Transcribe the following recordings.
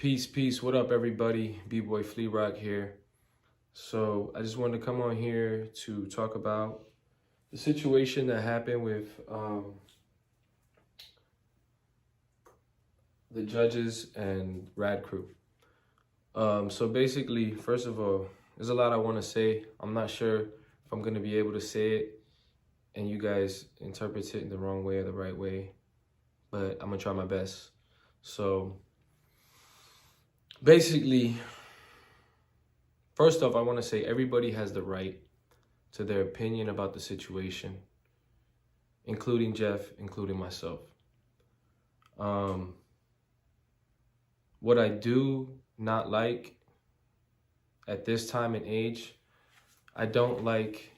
Peace. What up, everybody? B-Boy FLEA here. So I just wanted to come on here to talk about the situation that happened with the judges and Rad Crew. So basically, first of all, there's a lot I want to say. I'm not sure if I'm going to be able to say it and you guys interpret it in the wrong way or the right way, but I'm going to try my best. So basically, first off, I want to say everybody has the right to their opinion about the situation, including Jeff, including myself. What I do not like at this time and age, I don't like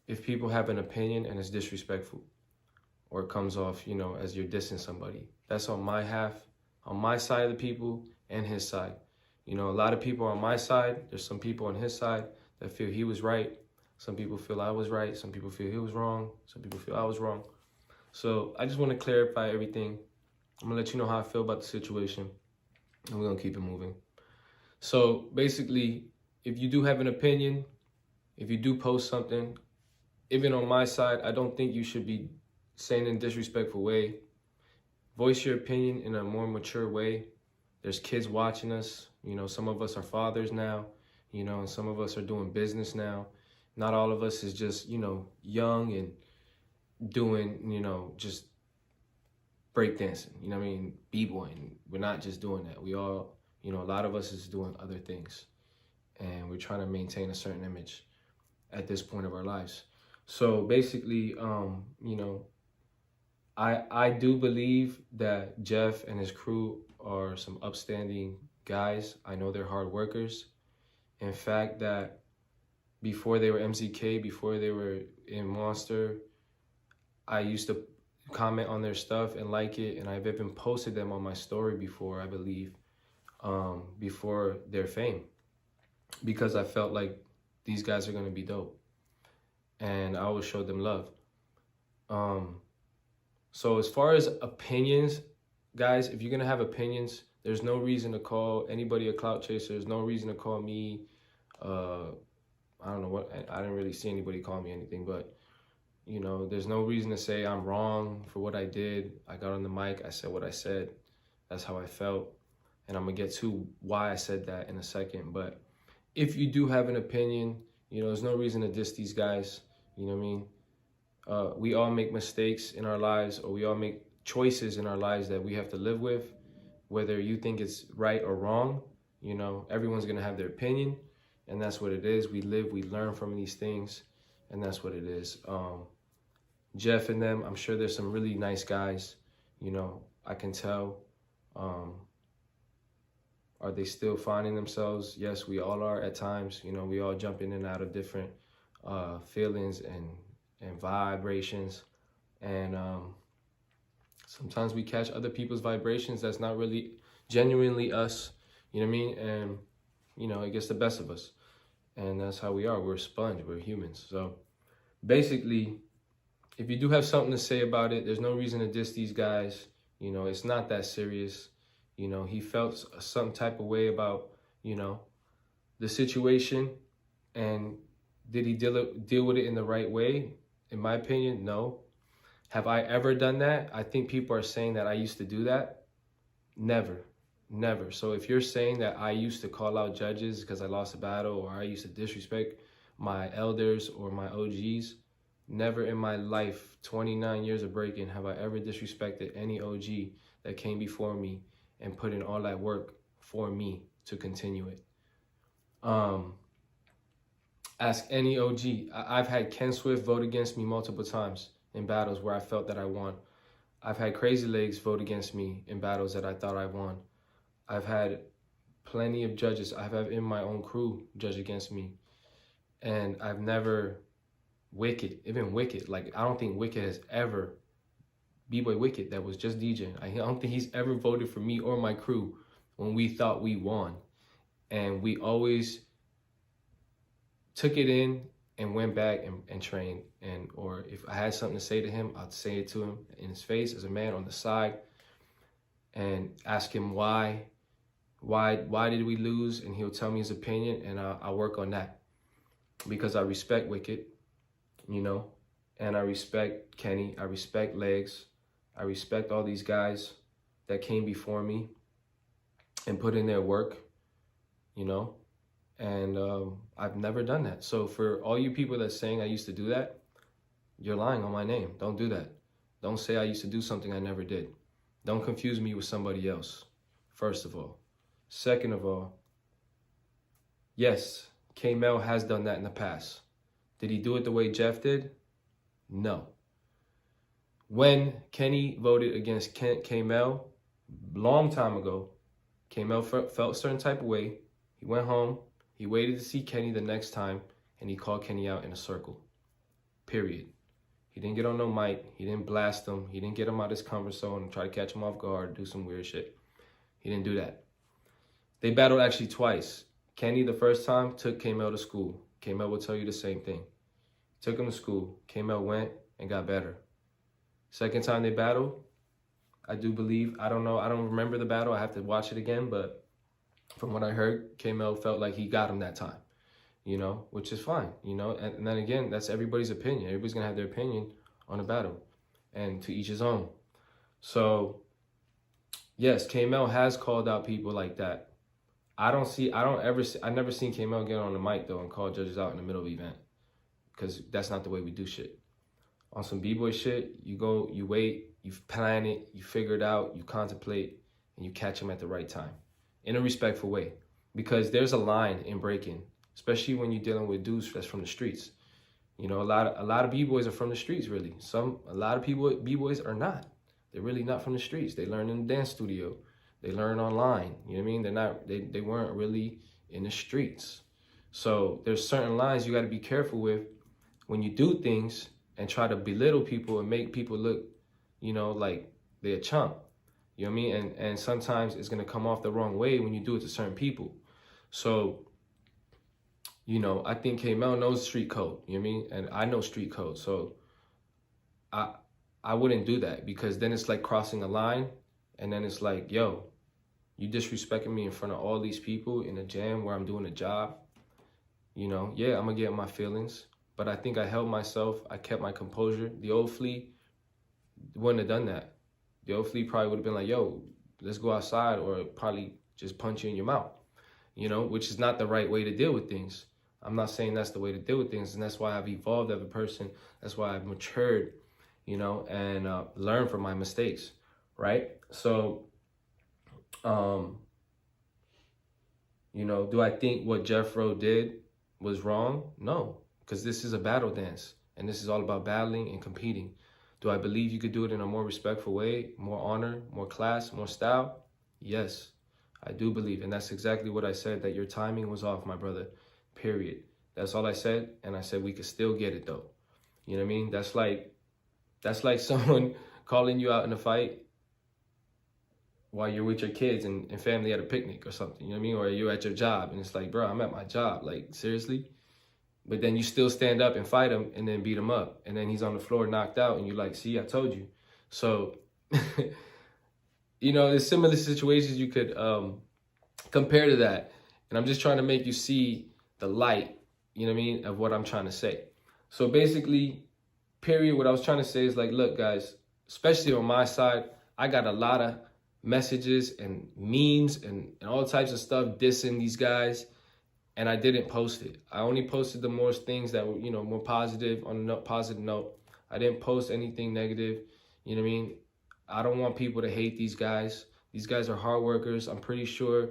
if people have an opinion and it's disrespectful or it comes off, as you're dissing somebody. That's on my half, on my side of the people and his side. A lot of people on my side, there's some people on his side that feel he was right. Some people feel I was right. Some people feel he was wrong. Some people feel I was wrong. So I just want to clarify everything. I'm going to let you know how I feel about the situation, and we're going to keep it moving. So basically, if you do have an opinion, if you do post something, even on my side, I don't think you should be saying in a disrespectful way. Voice your opinion in a more mature way. There's kids watching us. Some of us are fathers now, and some of us are doing business now. Not all of us is just, young and doing, just breakdancing, b-boying. We're not just doing that. We all, a lot of us is doing other things. And we're trying to maintain a certain image at this point of our lives. So basically, I do believe that Jeff and his crew are some upstanding guys. I know they're hard workers. In fact, that before they were MZK, before they were in Monster, I used to comment on their stuff and like it, and I've even posted them on my story before, I believe, before their fame, because I felt like these guys are going to be dope, and I always showed them love. So as far as opinions, guys, if you're going to have opinions, there's no reason to call anybody a clout chaser. There's no reason to call me, I don't know what, I didn't really see anybody call me anything, but, there's no reason to say I'm wrong for what I did. I got on the mic, I said what I said. That's how I felt. And I'm going to get to why I said that in a second. But if you do have an opinion, there's no reason to diss these guys. You know what I mean? We all make mistakes in our lives, or we all make choices in our lives that we have to live with. Whether you think it's right or wrong, everyone's going to have their opinion. And that's what it is. We live, we learn from these things. And that's what it is. Jeff and them, I'm sure there's some really nice guys. I can tell. Are they still finding themselves? Yes, we all are at times. We all jump in and out of different feelings and vibrations. And sometimes we catch other people's vibrations that's not really genuinely us. You know what I mean? And, it gets the best of us. And that's how we are. We're a sponge. We're humans. So basically, if you do have something to say about it, there's no reason to diss these guys. It's not that serious. He felt some type of way about, the situation. And did he deal with it in the right way? In my opinion, no. Have I ever done that? I think people are saying that I used to do that. Never. So if you're saying that I used to call out judges because I lost a battle, or I used to disrespect my elders or my OGs, never in my life, 29 years of breaking, have I ever disrespected any OG that came before me and put in all that work for me to continue it. Ask any OG. I've had Ken vote against me multiple times in battles where I felt that I won. I've had Crazy Legs vote against me in battles that I thought I won. I've had plenty of judges. I've had in my own crew judge against me. And I've never, even Wicked, I don't think Wicked has ever, B-Boy Wicked, that was just DJing. I don't think he's ever voted for me or my crew when we thought we won. And we always took it in and went back and trained. Or if I had something to say to him, I'd say it to him in his face as a man on the side and ask him why why did we lose? And he'll tell me his opinion, and I'll work on that. Because I respect Wicked, you know, and I respect Kenny, I respect Legs, I respect all these guys that came before me and put in their work, you know, and I've never done that. So for all you people that's saying I used to do that, you're lying on my name. Don't do that. Don't say I used to do something I never did. Don't confuse me with somebody else, first of all. Second of all, yes, Keimel has done that in the past. Did he do it the way Jeff did? No. When Kenny voted against Keimel, long time ago, Keimel felt a certain type of way. He went home, he waited to see Kenny the next time, and he called Kenny out in a circle. Period. He didn't get on no mic, he didn't blast him, he didn't get him out of his comfort zone and try to catch him off guard, do some weird shit. He didn't do that. They battled actually twice. Kenny, the first time, took Keimel to school. Keimel will tell you the same thing. Took him to school. Keimel went and got better. Second time they battled, I do believe, I don't know, I don't remember the battle. I have to watch it again, but from what I heard, Keimel felt like he got him that time, you know, which is fine, you know. And then again, that's everybody's opinion. Everybody's going to have their opinion on a battle, and to each his own. So, yes, Keimel has called out people like that. I never seen Keimel get on the mic, though, and call judges out in the middle of the event, because that's not the way we do shit. On some b-boy shit, you go, you wait, you plan it, you figure it out, you contemplate, and you catch them at the right time in a respectful way. Because there's a line in breaking, especially when you're dealing with dudes that's from the streets. You know, a lot of b-boys are from the streets, really. A lot of b-boys are not. They're really not from the streets. They learn in the dance studio. They learn online. You know what I mean? They weren't really in the streets. So there's certain lines you got to be careful with when you do things and try to belittle people and make people look, you know, like they're a chump. You know what I mean? And sometimes it's going to come off the wrong way when you do it to certain people. So, you know, I think Keimel knows street code. You know what I mean? And I know street code. So I wouldn't do that, because then it's like crossing a line. And then it's like, yo, you disrespecting me in front of all these people in a jam where I'm doing a job. You know, yeah, I'm going to get my feelings. But I think I held myself. I kept my composure. The old FLEA wouldn't have done that. The old FLEA probably would have been like, yo, let's go outside, or probably just punch you in your mouth. You know, which is not the right way to deal with things. I'm not saying that's the way to deal with things. And that's why I've evolved as a person. That's why I've matured, you know, and learned from my mistakes. Right? So, you know, do I think what Jeff Rowe did was wrong? No, because this is a battle dance, and this is all about battling and competing. Do I believe you could do it in a more respectful way, more honor, more class, more style? Yes, I do believe, and that's exactly what I said, that your timing was off, my brother, period. That's all I said, and I said we could still get it, though. You know what I mean? That's like someone calling you out in a fight while you're with your kids and family at a picnic or something, you know what I mean? Or you're at your job and it's like, bro, I'm at my job, like, seriously? But then you still stand up and fight him and then beat him up. And then he's on the floor knocked out and you're like, see, I told you. So, you know, there's similar situations you could compare to that. And I'm just trying to make you see the light, you know what I mean, of what I'm trying to say. So basically, period, what I was trying to say is like, look, guys, especially on my side, I got a lot of messages and memes and all types of stuff dissing these guys, and I didn't post it. I only posted the more things that were, you know, more positive, on a positive note. I didn't post anything negative, you know what I mean? I don't want people to hate these guys. These guys are hard workers. I'm pretty sure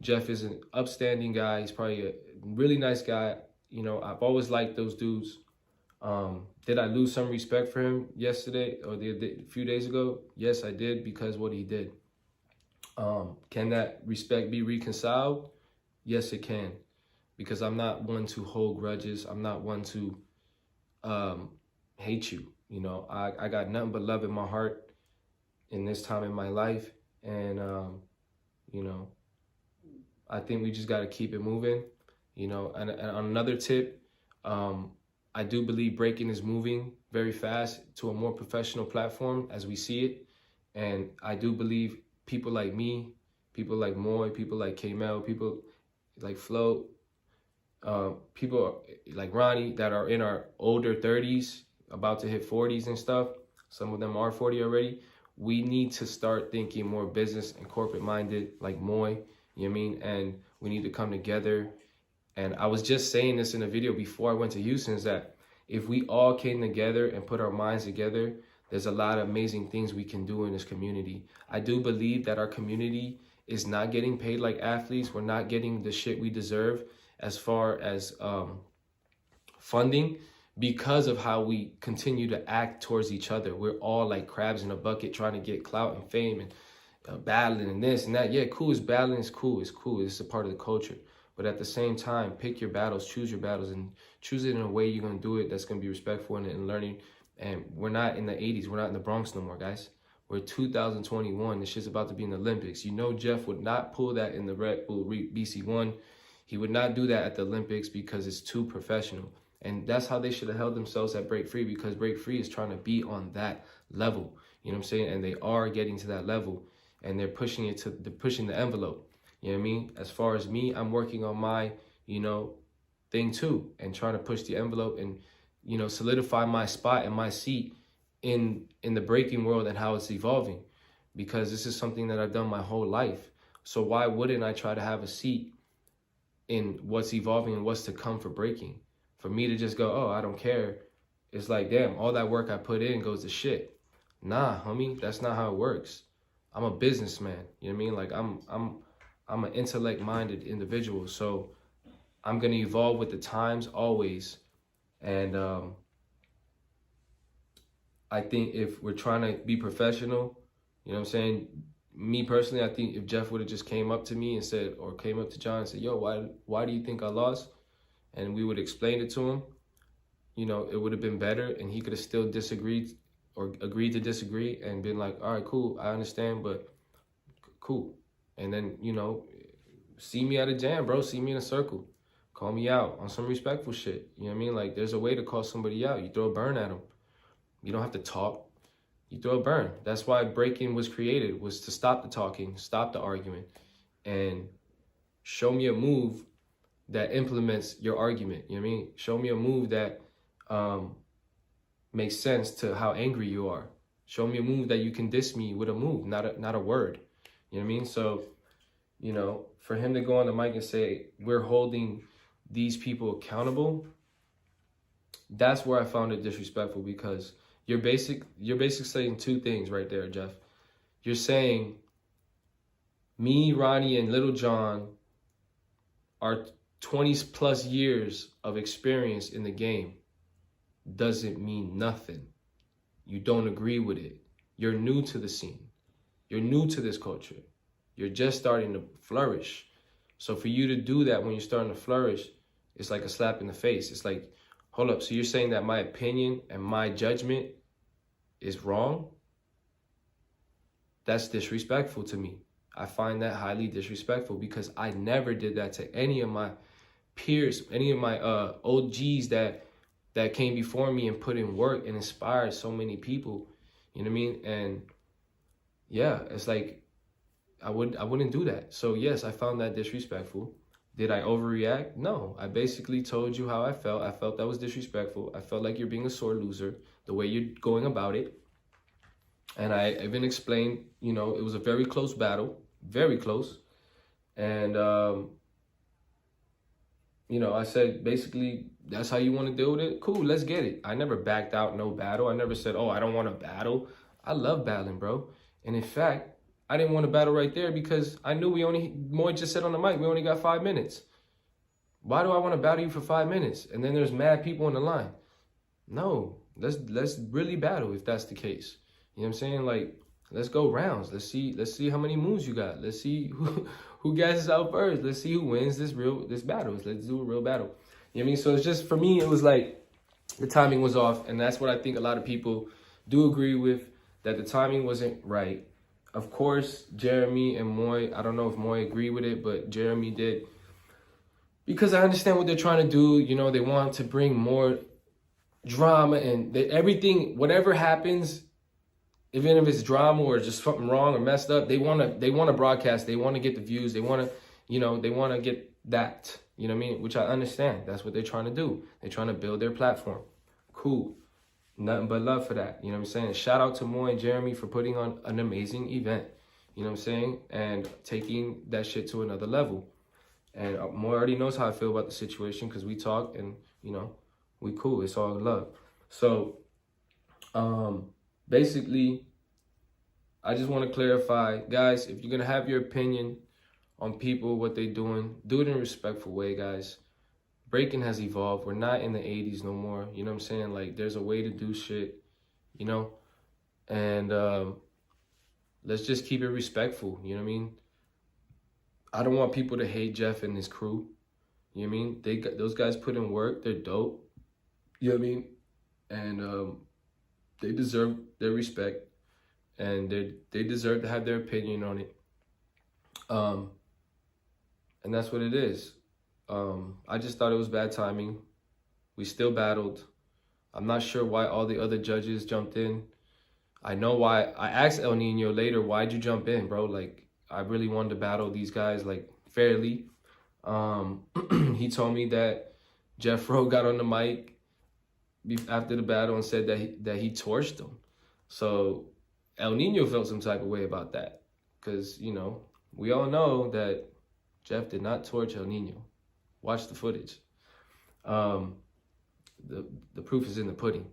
Jeff is an upstanding guy. He's probably a really nice guy. You know, I've always liked those dudes. Did I lose some respect for him yesterday or a few days ago? Yes, I did, because what he did. Can that respect be reconciled? Yes, it can, because I'm not one to hold grudges. I'm not one to hate you. You know, I got nothing but love in my heart in this time in my life. And, you know, I think we just got to keep it moving, you know. And on another tip, I do believe breaking is moving very fast to a more professional platform as we see it. And I do believe people like me, people like Moy, people like Keimel, people like Flo, people like Ronnie that are in our older 30s, about to hit 40s and stuff. Some of them are 40 already. We need to start thinking more business and corporate minded like Moy, you know what I mean? And we need to come together. And I was just saying this in a video before I went to Houston, is that if we all came together and put our minds together, there's a lot of amazing things we can do in this community. I do believe that our community is not getting paid like athletes. We're not getting the shit we deserve as far as funding, because of how we continue to act towards each other. We're all like crabs in a bucket trying to get clout and fame and battling and this and that. Yeah, cool, it's battling, it's cool, it's a part of the culture. But at the same time, pick your battles, choose your battles, and choose it in a way you're going to do it that's going to be respectful and learning. And we're not in the 80s. We're not in the Bronx no more, guys. We're 2021. This shit's about to be in the Olympics. You know Jeff would not pull that in the Red Bull BC1. He would not do that at the Olympics because it's too professional. And that's how they should have held themselves at Break Free, because Break Free is trying to be on that level. You know what I'm saying? And they are getting to that level. And they're pushing the envelope. You know what I mean? As far as me, I'm working on my, thing too, and trying to push the envelope and, solidify my spot and my seat in the breaking world and how it's evolving, because this is something that I've done my whole life. So why wouldn't I try to have a seat in what's evolving and what's to come for breaking? For me to just go, oh, I don't care. It's like, damn, all that work I put in goes to shit. Nah, homie, that's not how it works. I'm a businessman. You know what I mean? Like I'm an intellect-minded individual, so I'm going to evolve with the times always. And I think if we're trying to be professional, you know what I'm saying? Me personally, I think if Jeff would have just came up to me and said, or came up to John and said, yo, why do you think I lost? And we would explain it to him, it would have been better, and he could have still disagreed or agreed to disagree and been like, all right, cool, I understand, but cool. And then, see me at a jam, bro. See me in a circle. Call me out on some respectful shit. You know what I mean? Like, there's a way to call somebody out. You throw a burn at them. You don't have to talk. You throw a burn. That's why breaking was created, was to stop the talking, stop the argument, and show me a move that implements your argument. You know what I mean? Show me a move that makes sense to how angry you are. Show me a move that you can diss me with a move, not a word. You know what I mean? So, for him to go on the mic and say, we're holding these people accountable, that's where I found it disrespectful, because you're basically saying two things right there, Jeff. You're saying me, Ronnie, and Little John are 20 plus years of experience in the game doesn't mean nothing. You don't agree with it. You're new to the scene. You're new to this culture. You're just starting to flourish. So for you to do that when you're starting to flourish, it's like a slap in the face. It's like, hold up, so you're saying that my opinion and my judgment is wrong? That's disrespectful to me. I find that highly disrespectful, because I never did that to any of my peers, any of my OGs that came before me and put in work and inspired so many people. You know what I mean? And yeah, it's like, I wouldn't do that. So yes, I found that disrespectful. Did I overreact? No, I basically told you how I felt. I felt that was disrespectful. I felt like you're being a sore loser, the way you're going about it. And I even explained, it was a very close battle, very close. And, I said, basically, that's how you want to deal with it? Cool, let's get it. I never backed out no battle. I never said, oh, I don't want to battle. I love battling, bro. And in fact, I didn't want to battle right there because I knew Moy just said on the mic, we only got 5 minutes. Why do I want to battle you for 5 minutes? And then there's mad people on the line. No, let's really battle if that's the case. You know what I'm saying? Like, let's go rounds. Let's see how many moves you got. Let's see who gasses out first. Let's see who wins this battle. Let's do a real battle. You know what I mean? So it's just, for me, it was like the timing was off. And that's what I think a lot of people do agree with, that the timing wasn't right. Of course, Jeremy and Moy, I don't know if Moy agreed with it, but Jeremy did. Because I understand what they're trying to do. They want to bring more drama, and everything, whatever happens, even if it's drama or just something wrong or messed up, they wanna broadcast, they wanna get the views, they wanna, they wanna get that, you know what I mean? Which I understand. That's what they're trying to do. They're trying to build their platform. Cool. Nothing but love for that. You know what I'm saying? Shout out to Moy and Jeremy for putting on an amazing event. You know what I'm saying? And taking that shit to another level. And Moy already knows how I feel about the situation because we talk and, we cool. It's all love. So, basically, I just want to clarify, guys, if you're going to have your opinion on people, what they're doing, do it in a respectful way, guys. Breaking has evolved. We're not in the 80s no more. You know what I'm saying? Like, there's a way to do shit, And let's just keep it respectful, you know what I mean? I don't want people to hate Jeff and his crew. You know what I mean? Those guys put in work. They're dope. You know what I mean? And they deserve their respect. And they deserve to have their opinion on it. And that's what it is. I just thought it was bad timing. We still battled. I'm not sure why all the other judges jumped in. I know why. I asked El Nino later, why'd you jump in, bro? Like, I really wanted to battle these guys, like, fairly. He told me that Jeff Rowe got on the mic after the battle and said that he torched him. So El Nino felt some type of way about that. Because, we all know that Jeff did not torch El Nino. Watch the footage. The proof is in the pudding.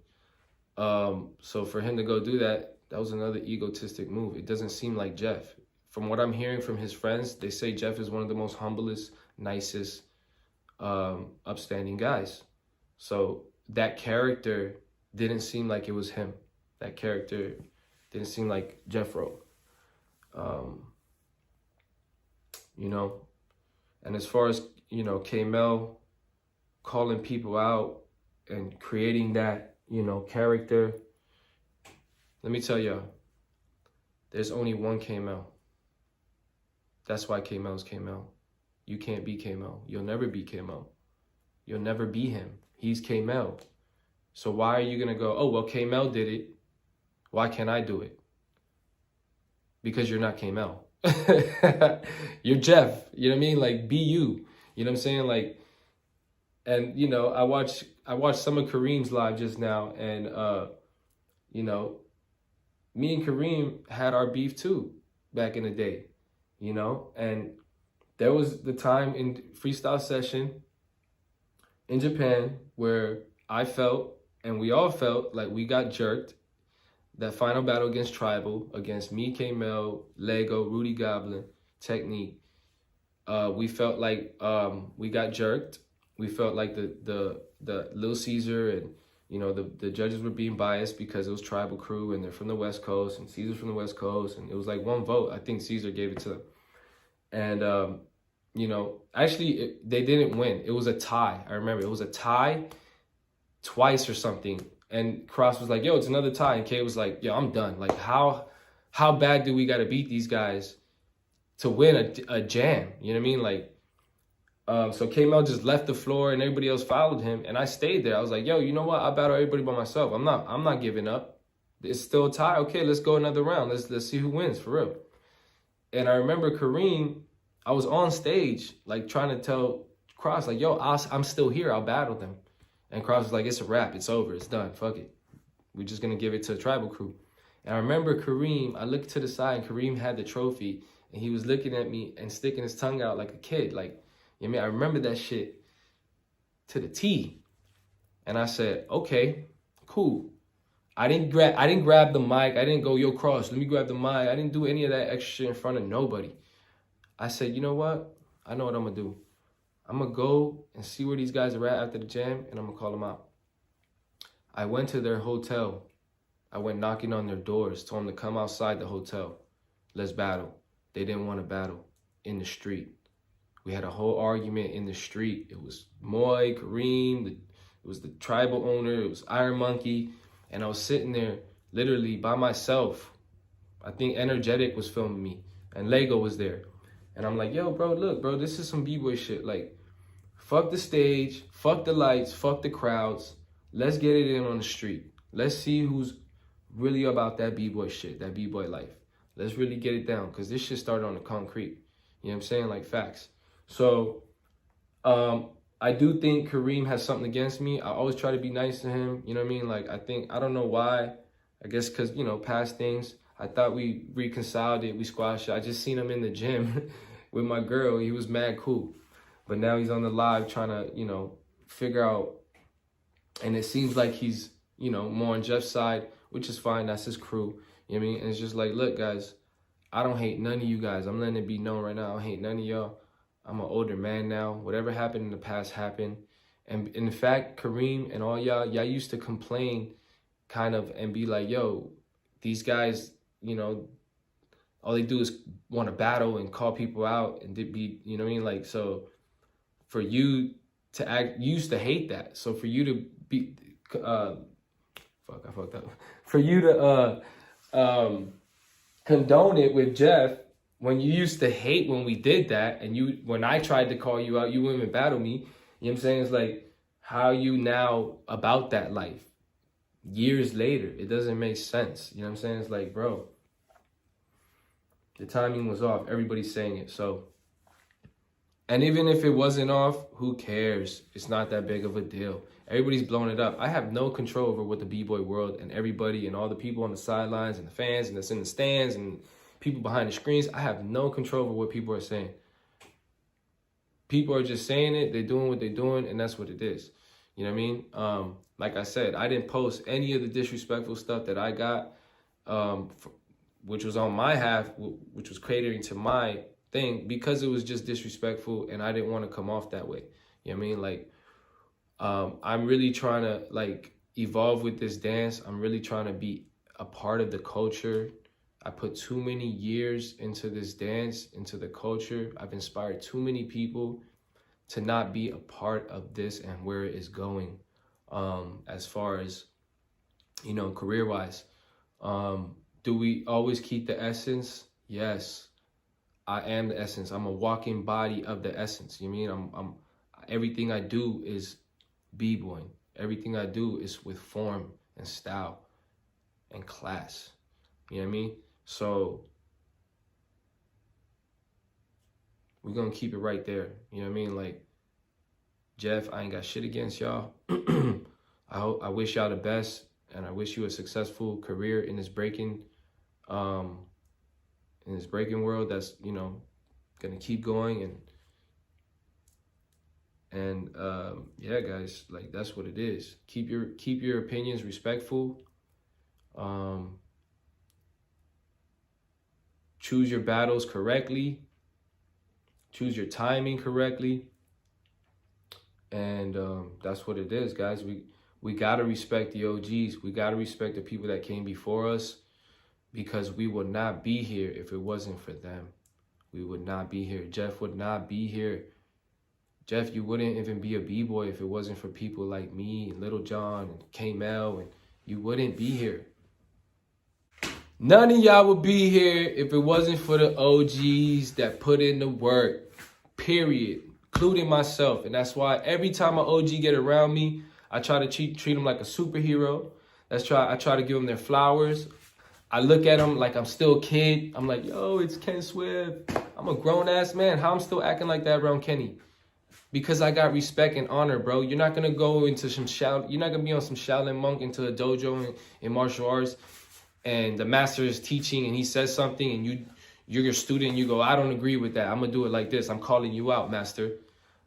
So for him to go do that, that was another egotistic move. It doesn't seem like Jeff. From what I'm hearing from his friends, they say Jeff is one of the most humblest, nicest, upstanding guys. So that character didn't seem like it was him. That character didn't seem like Jeff Rowe. And as far as, Keimel calling people out and creating that, character, let me tell y'all, there's only one Keimel. That's why Keimel's Keimel. You can't be Keimel. You'll never be Keimel. You'll never be him. He's Keimel. So why are you going to go, oh, well, Keimel did it. Why can't I do it? Because you're not Keimel. You're Jeff. You know what I mean? Like, be you. You know what I'm saying? Like, and, I watched some of Kareem's live just now. And, me and Kareem had our beef too back in the day. And there was the time in freestyle session in Japan where I felt, and we all felt like we got jerked. That final battle against Tribal, against me, Keimel, Lego, Rudy Goblin, Technique, we felt like we got jerked. We felt like the Lil Caesar and the judges were being biased because it was Tribal crew and they're from the West Coast and Caesar's from the West Coast, and it was like one vote. I think Caesar gave it to them. And actually they didn't win. It was a tie. I remember it was a tie twice or something. And Cross was like, yo, it's another tie. And K was like, yo, I'm done. Like, how bad do we got to beat these guys to win a jam? You know what I mean? Like, so Keimel just left the floor and everybody else followed him. And I stayed there. I was like, yo, you know what? I battle everybody by myself. I'm not giving up. It's still a tie. Okay, let's go another round. Let's see who wins for real. And I remember Kareem, I was on stage, like trying to tell Cross, like, yo, I'm still here. I'll battle them. And Cross was like, it's a wrap. It's over. It's done. Fuck it. We're just going to give it to the Tribal crew. And I remember Kareem, I looked to the side and Kareem had the trophy and he was looking at me and sticking his tongue out like a kid. Like, you know what I mean? I remember that shit to the T. And I said, okay, cool. I didn't grab the mic. I didn't go, yo, Cross, let me grab the mic. I didn't do any of that extra shit in front of nobody. I said, you know what? I know what I'm going to do. I'm going to go and see where these guys are at after the jam, and I'm going to call them out. I went to their hotel. I went knocking on their doors, told them to come outside the hotel. Let's battle. They didn't want to battle in the street. We had a whole argument in the street. It was Moy, Kareem, it was the Tribal owner, it was Iron Monkey, and I was sitting there literally by myself. I think Energetic was filming me, and Lego was there. And I'm like, yo, bro, look, bro, this is some B-boy shit. Like, fuck the stage, fuck the lights, fuck the crowds. Let's get it in on the street. Let's see who's really about that b-boy shit, that b-boy life. Let's really get it down, because this shit started on the concrete. You know what I'm saying? Like, facts. So, I do think Kareem has something against me. I always try to be nice to him. You know what I mean? Like, I don't know why. I guess because, you know, past things. I thought we reconciled it. We squashed it. I just seen him in the gym with my girl. He was mad cool. But now he's on the live trying to, you know, figure out. And it seems like he's, you know, more on Jeff's side, which is fine. That's his crew. You know what I mean? And it's just like, look, guys, I don't hate none of you guys. I'm letting it be known right now. I don't hate none of y'all. I'm an older man now. Whatever happened in the past happened. And in fact, Kareem and all y'all used to complain kind of and be like, yo, these guys, you know, all they do is want to battle and call people out and be, you know what I mean? Like, so for you to act, you used to hate that. So for you to be, I fucked up. For you to condone it with Jeff, when you used to hate when we did that, and when I tried to call you out, you wouldn't even battle me. You know what I'm saying? It's like, how are you now about that life? Years later, it doesn't make sense. You know what I'm saying? It's like, bro, the timing was off. Everybody's saying it. So, and even if it wasn't off, who cares? It's not that big of a deal. Everybody's blowing it up. I have no control over what the b-boy world and everybody and all the people on the sidelines and the fans and that's in the stands and people behind the screens. I have no control over what people are saying. People are just saying it. They're doing what they're doing, and that's what it is. You know what I mean? Like I said, I didn't post any of the disrespectful stuff that I got, which was on my half, which was catering to my thing, because it was just disrespectful, and I didn't want to come off that way. You know what I mean? Like, I'm really trying to, like, evolve with this dance. I'm really trying to be a part of the culture. I put too many years into this dance, into the culture. I've inspired too many people to not be a part of this and where it is going, as far as, you know, career-wise. Do we always keep the essence? Yes, I am the essence. I'm a walking body of the essence. You mean I'm everything I do is b-boying. Everything I do is with form and style and class. You know what I mean? So we're gonna keep it right there. You know what I mean? Like, Jeff, I ain't got shit against y'all. I wish y'all the best, and I wish you a successful career in this breaking world that's, you know, gonna keep going. And yeah, guys, like, that's what it is. Keep your opinions respectful. Choose your battles correctly. Choose your timing correctly. And that's what it is, guys. We gotta respect the OGs. We gotta respect the people that came before us, because we would not be here if it wasn't for them. We would not be here. Jeff would not be here. Jeff, you wouldn't even be a b-boy if it wasn't for people like me, and Little John, and Keimel, and you wouldn't be here. None of y'all would be here if it wasn't for the OGs that put in the work, period, including myself. And that's why every time an OG get around me, I try to treat them like a superhero. I try to give them their flowers. I look at them like I'm still a kid. I'm like, yo, it's Ken. I'm a grown-ass man. How I'm still acting like that around Kenny? Because I got respect and honor, bro. You're not going to go into you're not going to be on some Shaolin monk into a dojo in martial arts, and the master is teaching and he says something and you're your student and you go, I don't agree with that. I'm going to do it like this. I'm calling you out, master.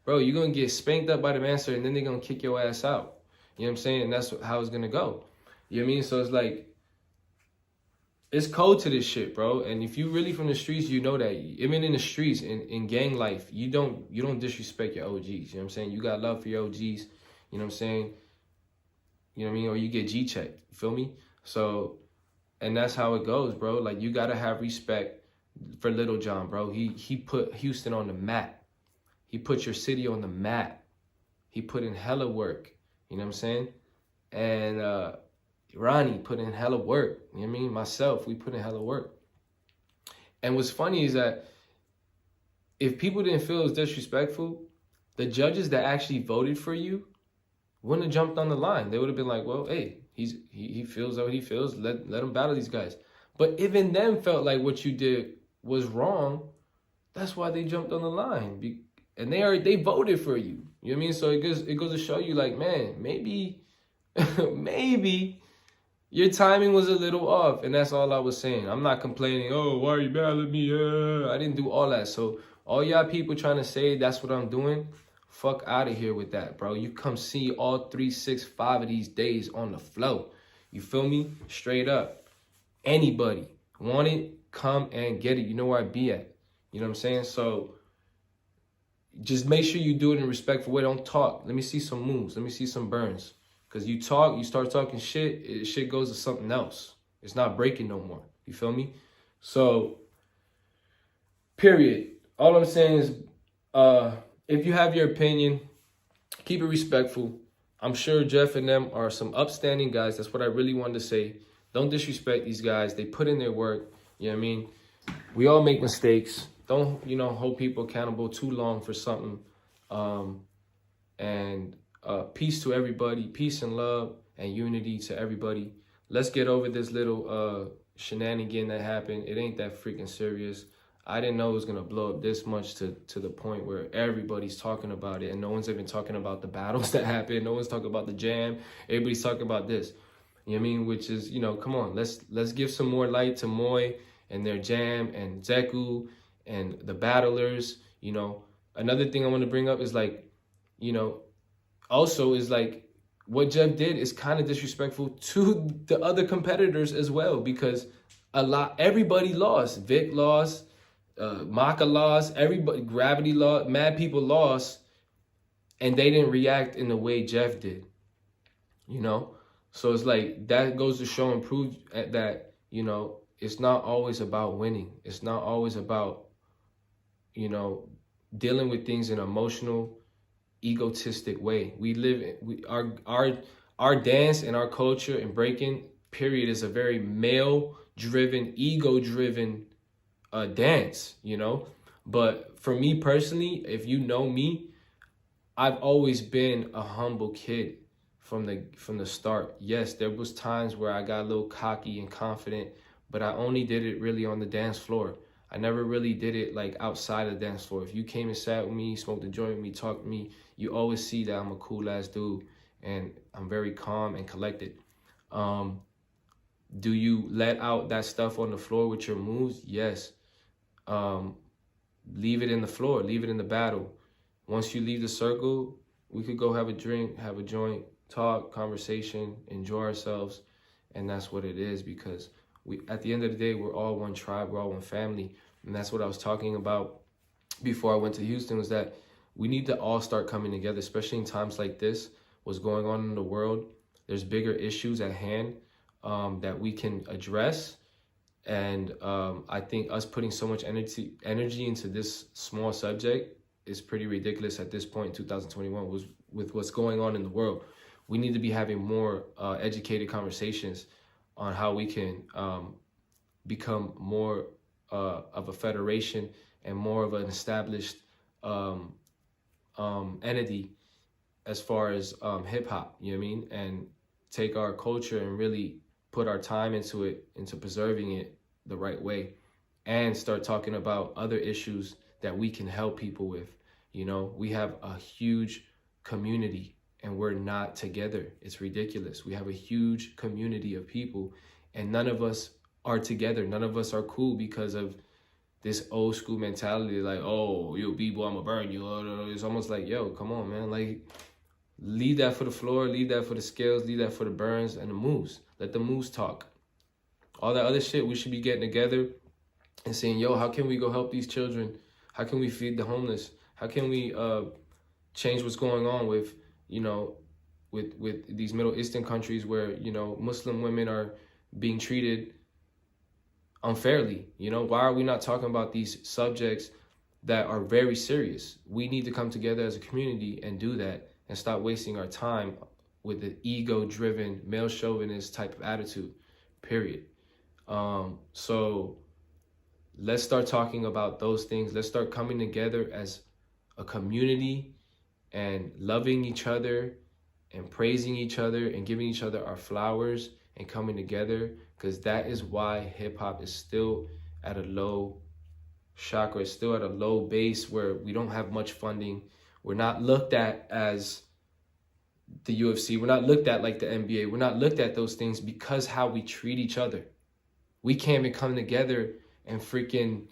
Bro, you're going to get spanked up by the master, and then they're going to kick your ass out. You know what I'm saying? And that's how it's going to go. You know what I mean? So it's like, it's code to this shit, bro. And if you really from the streets, you know that. Even in the streets, in gang life, you don't disrespect your OGs. You know what I'm saying? You got love for your OGs. You know what I'm saying? You know what I mean? Or you get G-checked. You feel me? So, and that's how it goes, bro. Like, you got to have respect for Little John, bro. He put Houston on the map. He put your city on the map. He put in hella work. You know what I'm saying? And Ronnie put in hella work. You know what I mean? Myself, we put in hella work. And what's funny is that if people didn't feel it was disrespectful, the judges that actually voted for you wouldn't have jumped on the line. They would have been like, well, hey, he feels what he feels. Let him battle these guys. But even them felt like what you did was wrong. That's why they jumped on the line. And they voted for you. You know what I mean? So it goes to show you, like, man, maybe maybe your timing was a little off, and that's all I was saying. I'm not complaining, oh, why are you battling me? I didn't do all that. So all y'all people trying to say that's what I'm doing, fuck out of here with that, bro. You come see all 3, 6, 5 of these days on the flow. You feel me? Straight up. Anybody want it, come and get it. You know where I be at. You know what I'm saying? So just make sure you do it in a respectful way. Don't talk. Let me see some moves. Let me see some burns. Because you talk, you start talking shit, shit goes to something else. It's not breaking no more. You feel me? So, period. All I'm saying is, if you have your opinion, keep it respectful. I'm sure Jeff and them are some upstanding guys. That's what I really wanted to say. Don't disrespect these guys. They put in their work. You know what I mean? We all make mistakes. Don't, hold people accountable too long for something. Peace to everybody. Peace and love and unity to everybody. Let's get over this little shenanigan that happened. It ain't that freaking serious. I didn't know it was going to blow up this much to the point where everybody's talking about it. And no one's even talking about the battles that happened. No one's talking about the jam. Everybody's talking about this. You know what I mean? Which is, come on. Let's give some more light to Moy and their jam and Zeku and the battlers. Another thing I want to bring up is, like, also is, like, what Jeff did is kind of disrespectful to the other competitors as well, because everybody lost. Vic lost, Maka lost, everybody, Gravity lost, mad people lost, and they didn't react in the way Jeff did. So it's like, that goes to show and prove that, it's not always about winning. It's not always about, dealing with things in an emotional, egotistic way. Our dance and our culture and breaking, period, is a very male-driven, ego-driven dance, But for me personally, if you know me, I've always been a humble kid from the start. Yes, there was times where I got a little cocky and confident, but I only did it really on the dance floor. I never really did it, like, outside of the dance floor. If you came and sat with me, smoked a joint with me, talked to me, you always see that I'm a cool ass dude and I'm very calm and collected. Do you let out that stuff on the floor with your moves? Yes. Leave it in the floor, leave it in the battle. Once you leave the circle, we could go have a drink, have a joint, talk, conversation, enjoy ourselves. And that's what it is, because at the end of the day, we're all one tribe, we're all one family. And that's what I was talking about before I went to Houston, was that we need to all start coming together, especially in times like this. What's going on in the world, there's bigger issues at hand that we can address. And I think us putting so much energy into this small subject is pretty ridiculous at this point in 2021 with what's going on in the world. We need to be having more educated conversations on how we can become more of a federation and more of an established entity as far as hip hop, you know what I mean? And take our culture and really put our time into it, into preserving it the right way, and start talking about other issues that we can help people with. We have a huge community and we're not together. It's ridiculous. We have a huge community of people and none of us are together. None of us are cool because of this old school mentality, like, oh, you B-boy, I'm gonna burn you. It's almost like, yo, come on, man. Like, leave that for the floor, leave that for the scales, leave that for the burns and the moves. Let the moves talk. All that other shit, we should be getting together and saying, yo, how can we go help these children? How can we feed the homeless? How can we change what's going on with, with these Middle Eastern countries where, Muslim women are being treated unfairly? Why are we not talking about these subjects that are very serious? We need to come together as a community and do that and stop wasting our time with the ego-driven, male chauvinist type of attitude, period. So let's start talking about those things. Let's start coming together as a community and loving each other and praising each other and giving each other our flowers and coming together, because that is why hip-hop is still at a low chakra, it's still at a low base where we don't have much funding. We're not looked at as the UFC. We're not looked at like the NBA. We're not looked at those things because how we treat each other. We can't even come together and freaking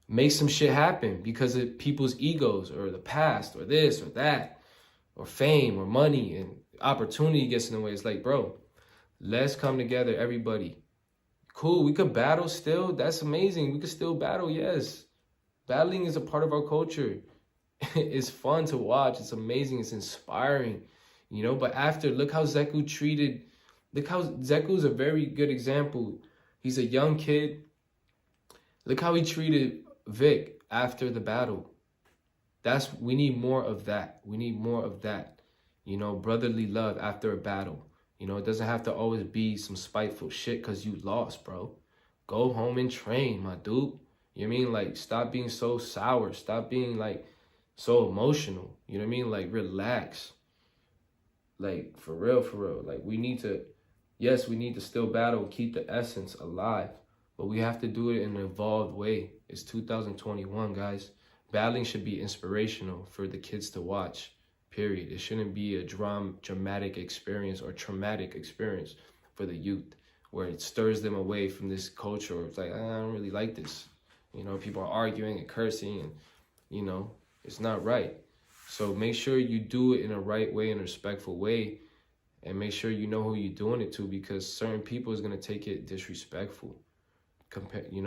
make some shit happen because of people's egos or the past or this or that or fame or money, and opportunity gets in the way. It's like, bro, let's come together, everybody. Cool, we could battle still. That's amazing. We could still battle, yes. Battling is a part of our culture. It's fun to watch. It's amazing. It's inspiring, you know? But after, look how Zeku treated, look how Zeku's a very good example. He's a young kid. Look how he treated Vic after the battle. We need more of that. We need more of that. You know, brotherly love after a battle. You know, it doesn't have to always be some spiteful shit because you lost, bro. Go home and train, my dude. You know what I mean? Like, stop being so sour. Stop being, like, so emotional. You know what I mean? Like, relax. Like, for real, for real. Like, we need to, yes, we need to still battle, keep the essence alive. But we have to do it in an evolved way. It's 2021, guys. Battling should be inspirational for the kids to watch, period. It shouldn't be a dramatic experience or traumatic experience for the youth where it stirs them away from this culture. Where it's like, I don't really like this. You know, people are arguing and cursing and, you know, it's not right. So make sure you do it in a right way, in a respectful way, and make sure you know who you're doing it to, because certain people is going to take it disrespectful, depending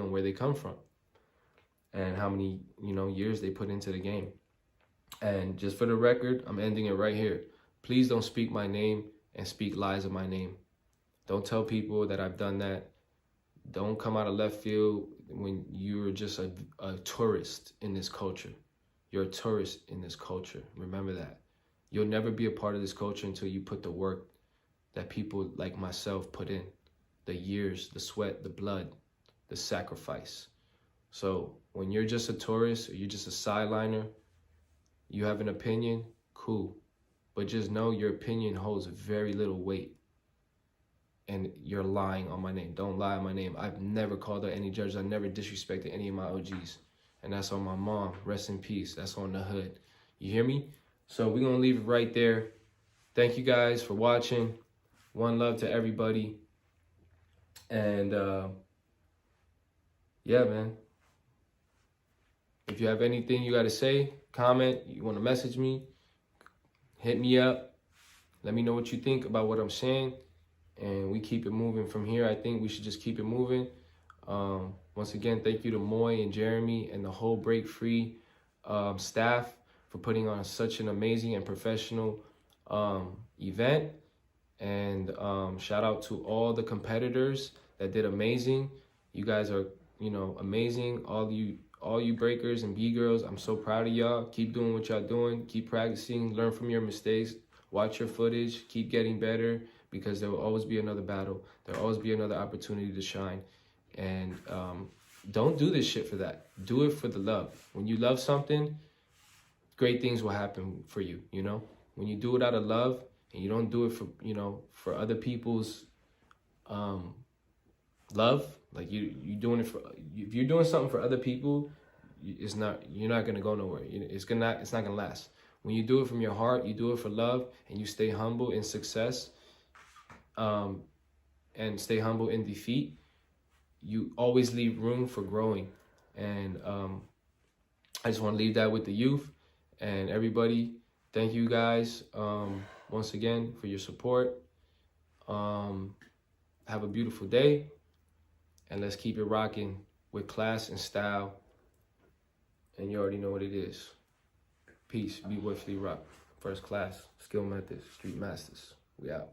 on where they come from and how many, years they put into the game. And just for the record, I'm ending it right here. Please don't speak my name and speak lies of my name. Don't tell people that I've done that. Don't come out of left field when you're just a tourist in this culture. You're a tourist in this culture. Remember that. You'll never be a part of this culture until you put the work that people like myself put in. The years, the sweat, the blood, the sacrifice. So when you're just a tourist or you're just a sideliner, you have an opinion, cool. But just know your opinion holds very little weight. And you're lying on my name. Don't lie on my name. I've never called out any judges. I've never disrespected any of my OGs. And that's on my mom. Rest in peace. That's on the hood. You hear me? So we're going to leave it right there. Thank you guys for watching. One love to everybody. And yeah, man. If you have anything you got to say, comment, you want to message me, hit me up. Let me know what you think about what I'm saying. And we keep it moving from here. I think we should just keep it moving. Once again, thank you to Moy and Jeremy and the whole Break Free staff for putting on such an amazing and professional event. And shout out to all the competitors that did amazing. You guys are, amazing. All you breakers and B-girls, I'm so proud of y'all. Keep doing what y'all doing. Keep practicing. Learn from your mistakes. Watch your footage. Keep getting better, because there will always be another battle. There will always be another opportunity to shine. And don't do this shit for that. Do it for the love. When you love something, great things will happen for you, When you do it out of love and you don't do it for, for other people's love, like you doing it for, if you're doing something for other people, you're not gonna go nowhere. It's not gonna last. When you do it from your heart, you do it for love, and you stay humble in success, and stay humble in defeat, you always leave room for growing. And I just want to leave that with the youth and everybody. Thank you guys once again for your support. Have a beautiful day, and let's keep it rocking with class and style. And you already know what it is. Peace. Be with FLEA Rock. First class. Skill methods. Street masters. We out.